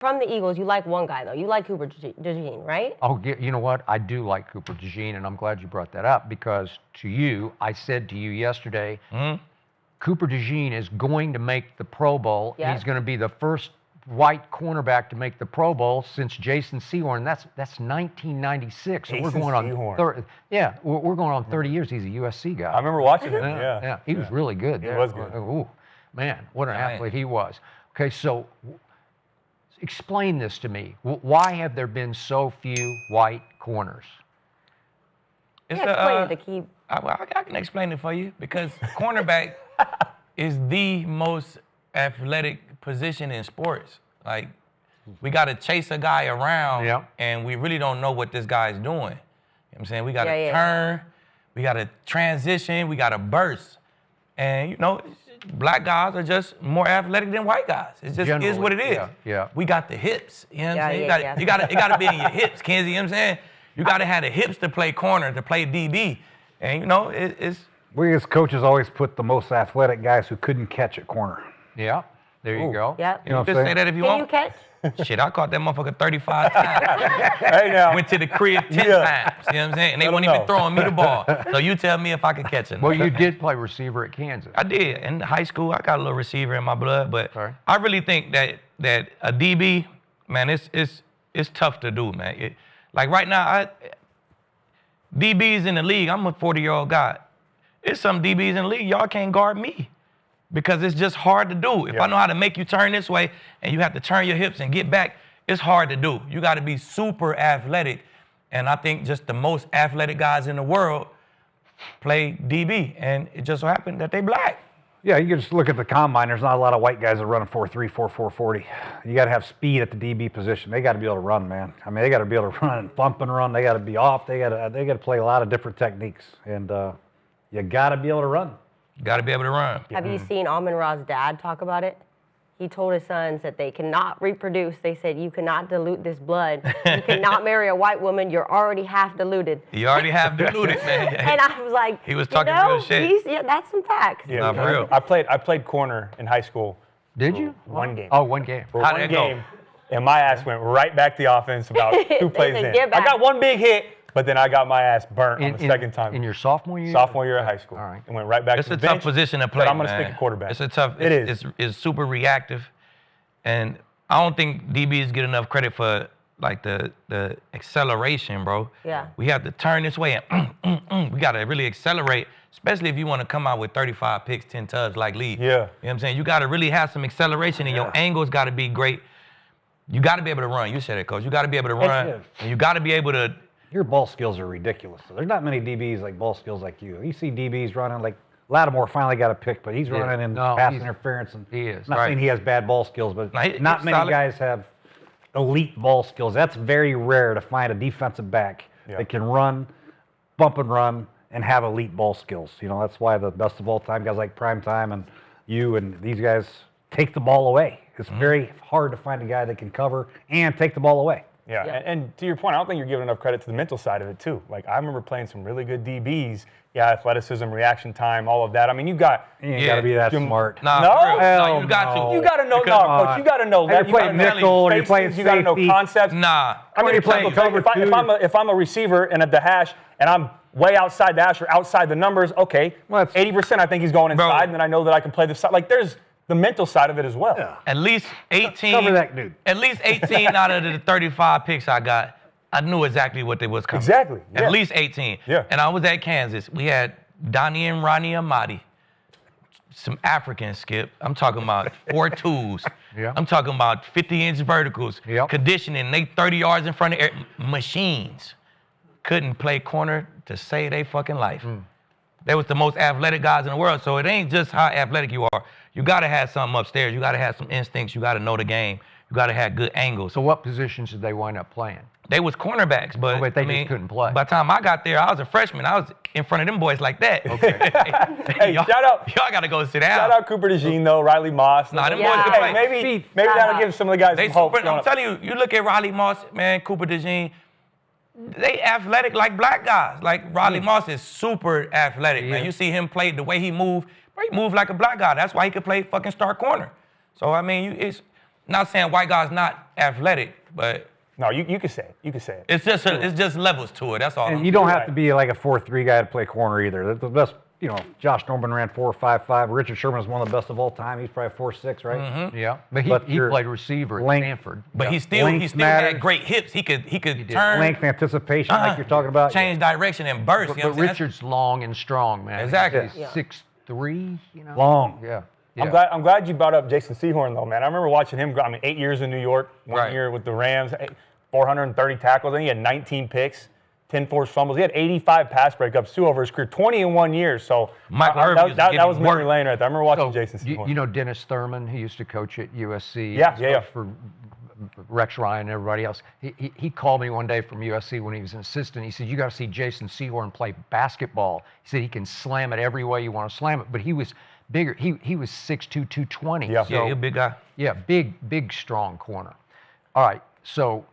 from the Eagles, you like one guy, though. You like Cooper DeJean, right? Oh, you know what? I do like Cooper DeJean, and I'm glad you brought that up because I said to you yesterday, Cooper DeJean is going to make the Pro Bowl. Yeah. He's going to be the first white cornerback to make the Pro Bowl since Jason Sehorn. That's 1996. So we're going on we're going on 30 years. He's a USC guy. I remember watching him. Yeah. He was really good. He was good. Ooh, man, what an athlete he was. Okay, so explain this to me. Why have there been so few white corners? Explain it to Aqib. I can explain it for you because cornerback is the most athletic position in sports. Like, we got to chase a guy around, and we really don't know what this guy's doing. You know what I'm saying? We got to turn, we got to transition, we got to burst. And, black guys are just more athletic than white guys. It just is what it is. Yeah. We got the hips. You know what I'm saying? It got to be in your hips, Kenzie. You know what I'm saying? You got to have the hips to play corner, to play DB. And, it's... We as coaches always put the most athletic guys who couldn't catch at corner. Yeah, there you go. Yeah. You know, just say that if you want. Can you catch? Shit, I caught that motherfucker 35 times. Hey, now. Went to the crib 10 times. You know what I'm saying? And they weren't even throwing me the ball. So you tell me if I could catch it. Well, you did play receiver at Kansas. I did. In high school, I got a little receiver in my blood. But I really think that a DB, man, it's tough to do, man. Like right now, DBs in the league, I'm a 40-year-old guy. It's some DBs in the league, y'all can't guard me. Because it's just hard to do. If I know how to make you turn this way and you have to turn your hips and get back, it's hard to do. You got to be super athletic. And I think just the most athletic guys in the world play DB. And it just so happened that they black. Yeah, you can just look at the combine. There's not a lot of white guys that run a 4.3, 4.40. You got to have speed at the DB position. They got to be able to run, man. I mean, they got to be able to run and bump and run. They got to be off. They got to play a lot of different techniques. And you got to be able to run. Got to be able to run. Have you seen Amon-Ra's dad talk about it? He told his sons that they cannot reproduce. They said, you cannot dilute this blood. You cannot marry a white woman. You're already half diluted. You already half diluted, man. And I was like, he was talking real shit. That's some facts. Yeah, for real. I played corner in high school. Did you? One game. Oh, one game. For one game. And my ass went right back to the offense about 2 plays in. I got one big hit. But then I got my ass burnt on the second time. In your sophomore year? Sophomore year of high school. All right. And went right back to the bench. It's a tough position to play, I'm going to stick at quarterback. It's a tough. It's super reactive. And I don't think DBs get enough credit for, like, the acceleration, bro. Yeah. We have to turn this way and we got to really accelerate, especially if you want to come out with 35 picks, 10 tugs like Lee. Yeah. You know what I'm saying? You got to really have some acceleration and your angles got to be great. You got to be able to run. You said it, Coach. You got to be able to run. And you got to be able to. Your ball skills are ridiculous. There's not many DBs like ball skills like you. You see DBs running like Lattimore finally got a pick, but he's running in pass interference. And he is. Not saying he has bad ball skills, but not many solid. guys have elite ball skills. That's very rare to find a defensive back that can run, bump and run, and have elite ball skills. You know, that's why the best of all time guys like Prime Time and you and these guys take the ball away. It's very hard to find a guy that can cover and take the ball away. Yeah, and to your point, I don't think you're giving enough credit to the mental side of it, too. Like, I remember playing some really good DBs. Yeah, athleticism, reaction time, all of that. I mean, you got to be that smart. No, you got to. You got to know, Coach. You got to know. You're playing nickel or you're playing safety. You got to know concepts. Nah. I mean, you're playing cover two. If I'm a receiver and at the hash and I'm way outside the hash or outside the numbers, okay, 80% I think he's going inside, and then I know that I can play the side. Like, there's the mental side of it as well. Yeah. At least 18. Cover that dude. At least 18 out of the 35 picks I got, I knew exactly what they was coming. Exactly. Yeah. At least 18. Yeah. And I was at Kansas. We had Donnie and Ronnie Amati, some African skip. I'm talking about 4.2s. Yeah. I'm talking about 50-inch verticals. Yep. Conditioning. They 30 yards in front of machines. Couldn't play corner to save their fucking life. They was the most athletic guys in the world. So it ain't just how athletic you are. You got to have something upstairs. You got to have some instincts. You got to know the game. You got to have good angles. So what positions did they wind up playing? They was cornerbacks, but they just couldn't play. By the time I got there, I was a freshman. I was in front of them boys like that. Okay. Hey, y'all, shout out. Y'all got to go sit down. Shout out Cooper DeJean, though, Riley Moss. Nah, them boys Yeah. can Hey, play. maybe that'll give some of the guys some hope. I'm telling you, you look at Riley Moss, man, Cooper DeJean, they athletic like black guys. Like Riley Moss is super athletic, man. You see him play, the way he move like a black guy. That's why he could play fucking star corner. So, I mean, it's not saying white guys not athletic, but No, you can say it. You can say it. it's just levels to it. That's all. And you don't have to be like a 4-3 guy to play corner either. The best, Josh Norman ran 4.55. Richard Sherman is one of the best of all time. He's probably 4.6, right? Mm-hmm. Yeah, but he played receiver at Stanford. But he still had great hips. He could turn length, anticipation, like you're talking about. change direction and burst. But Richard's long and strong, man. Exactly. He's 6'3", Long. Yeah. I'm glad you brought up Jason Sehorn, though, man. I remember watching him. 8 years in New York, one year with the Rams, 430 tackles. I think he had 19 picks, 10 forced fumbles. He had 85 pass breakups too over his career, 20 in 1 year. So that was memory lane right there. I remember watching Jason Sehorn. You know Dennis Thurman, who used to coach at USC. Yeah. For Rex Ryan and everybody else. He called me one day from USC when he was an assistant. He said, you got to see Jason Sehorn play basketball. He said he can slam it every way you want to slam it, but he was bigger. He was 6'2", 220. Yeah, he's a big guy. Yeah, big, strong corner. All right, so,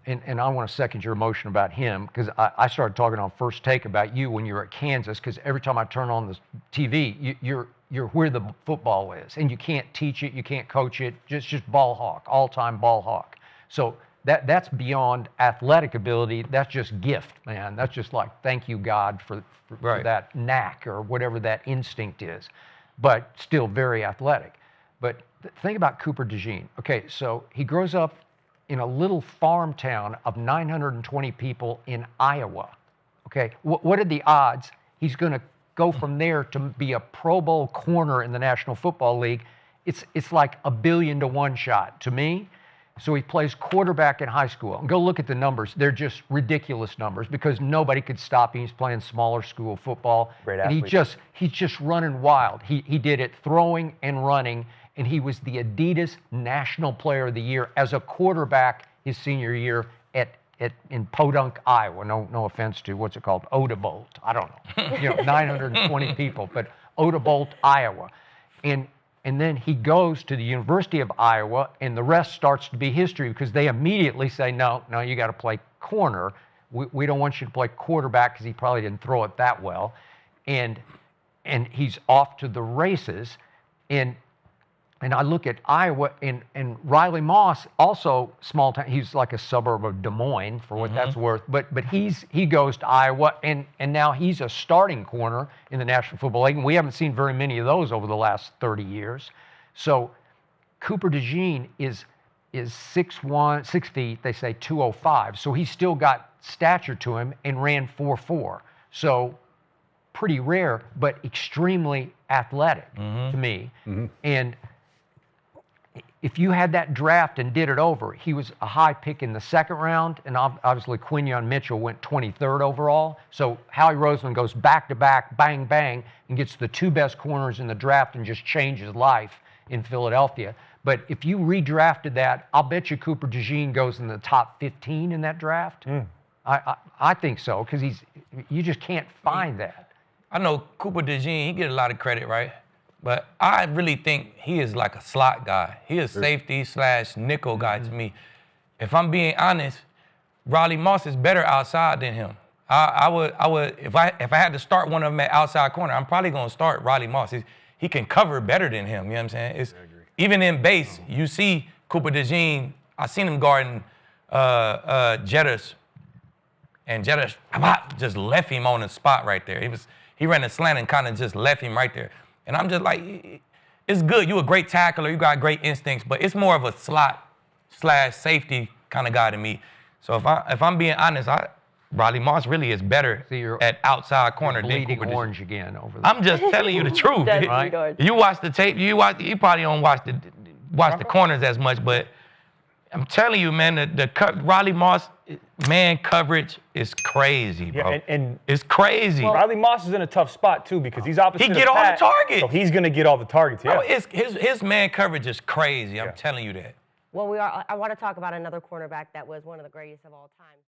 and I want to second your emotion about him, because I started talking on First Take about you when you were at Kansas, because every time I turn on the TV, you're where the football is, and you can't teach it, you can't coach it, just ball hawk, all-time ball hawk. So that's beyond athletic ability, that's just gift, man. That's just like, thank you, God, for that knack or whatever that instinct is, but still very athletic. But think about Cooper DeJean. Okay, so he grows up in a little farm town of 920 people in Iowa. Okay, what are the odds he's going to go from there to be a Pro Bowl corner in the National Football League? It's like 1 billion to 1 shot to me. So he plays quarterback in high school. And go look at the numbers. They're just ridiculous numbers because nobody could stop him. He's playing smaller school football. Great and athlete. he's just running wild. He did it throwing and running, and he was the Adidas National Player of the Year as a quarterback his senior year in Podunk, Iowa. No offense to what's it called, Odebolt. I don't know. 920 people, but Odebolt, Iowa, and then he goes to the University of Iowa, and the rest starts to be history because they immediately say, no, you got to play corner. We don't want you to play quarterback because he probably didn't throw it that well, and he's off to the races, and I look at Iowa, and Riley Moss, also small town. He's like a suburb of Des Moines, for what that's worth. But he goes to Iowa, and now he's a starting corner in the National Football League, and we haven't seen very many of those over the last 30 years. So Cooper DeJean is 6'1", 6 feet. They say 205. So he's still got stature to him and ran 4.4. So pretty rare, but extremely athletic to me. And if you had that draft and did it over, he was a high pick in the 2nd round, and obviously Quinyon Mitchell went 23rd overall. So Howie Roseman goes back-to-back, bang, bang, and gets the 2 best corners in the draft and just changes life in Philadelphia. But if you redrafted that, I'll bet you Cooper DeJean goes in the top 15 in that draft. I think so, because you just can't find that. I know Cooper DeJean, he get a lot of credit, right? But I really think he is like a slot guy. He is safety / nickel guy to me. If I'm being honest, Riley Moss is better outside than him. I would if I had to start one of them at outside corner, I'm probably gonna start Riley Moss. He can cover better than him. You know what I'm saying? Even in base, you see Cooper DeJean. I seen him guarding Jettas, and Jettas just left him on the spot right there. He ran a slant and kind of just left him right there. And I'm just like, it's good. You're a great tackler. You got great instincts, but it's more of a slot / safety kind of guy to me. So if I'm being honest, Riley Moss really is better at outside corner than Cooper DeJean. Orange again over there. I'm just telling you the truth. Right? You watch the tape. You probably don't watch the corners as much, but I'm telling you, man, the Riley Moss man coverage is crazy, bro. Yeah, and it's crazy. Well, Riley Moss is in a tough spot too because he's opposite. He get all the targets. So he's gonna get all the targets. Yeah. Bro, his man coverage is crazy. I'm telling you that. Well, I want to talk about another cornerback that was one of the greatest of all time.